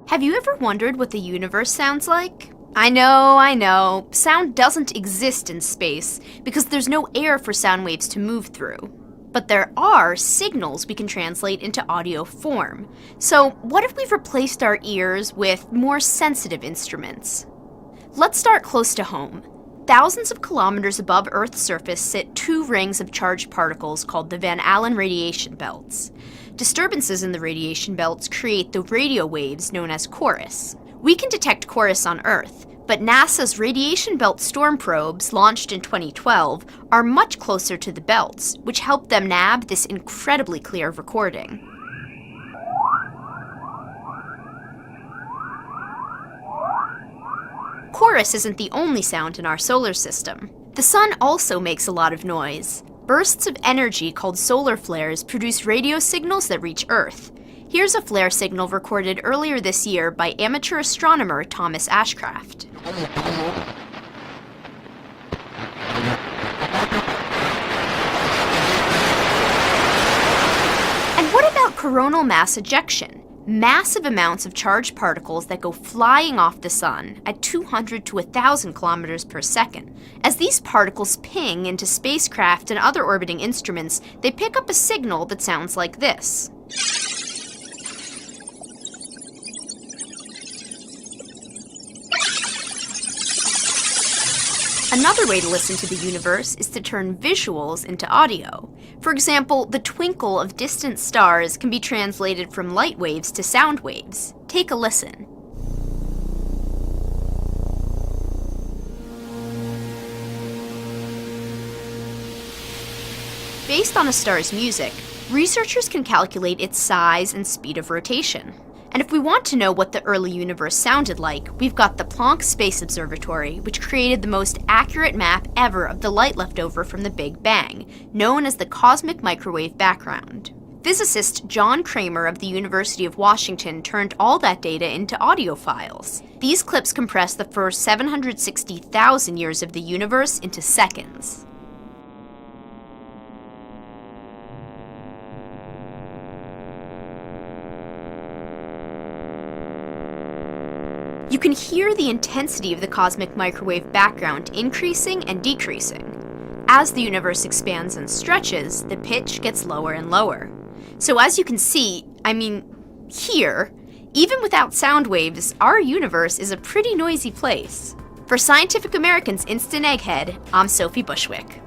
Have you ever wondered what the universe sounds like? I know. Sound doesn't exist in space because there's no air for sound waves to move through. But there are signals we can translate into audio form. So what if we've replaced our ears with more sensitive instruments? Let's start close to home. Thousands of kilometers above Earth's surface sit two rings of charged particles called the Van Allen radiation belts. Disturbances in the radiation belts create the radio waves known as chorus. We can detect chorus on Earth, but NASA's radiation belt storm probes, launched in 2012, are much closer to the belts, which help them nab this incredibly clear recording. Chorus isn't the only sound in our solar system. The sun also makes a lot of noise. Bursts of energy called solar flares produce radio signals that reach Earth. Here's a flare signal recorded earlier this year by amateur astronomer Thomas Ashcraft. And what about coronal mass ejection? Massive amounts of charged particles that go flying off the sun at 200 to 1,000 kilometers per second. As these particles ping into spacecraft and other orbiting instruments, they pick up a signal that sounds like this. Another way to listen to the universe is to turn visuals into audio. For example, the twinkle of distant stars can be translated from light waves to sound waves. Take a listen. Based on a star's music, researchers can calculate its size and speed of rotation. And if we want to know what the early universe sounded like, we've got the Planck Space Observatory, which created the most accurate map ever of the light left over from the Big Bang, known as the cosmic microwave background. Physicist John Kramer of the University of Washington turned all that data into audio files. These clips compress the first 760,000 years of the universe into seconds. You can hear the intensity of the cosmic microwave background increasing and decreasing. As the universe expands and stretches, the pitch gets lower and lower. So as you can see, here, even without sound waves, our universe is a pretty noisy place. For Scientific American's Instant Egghead, I'm Sophie Bushwick.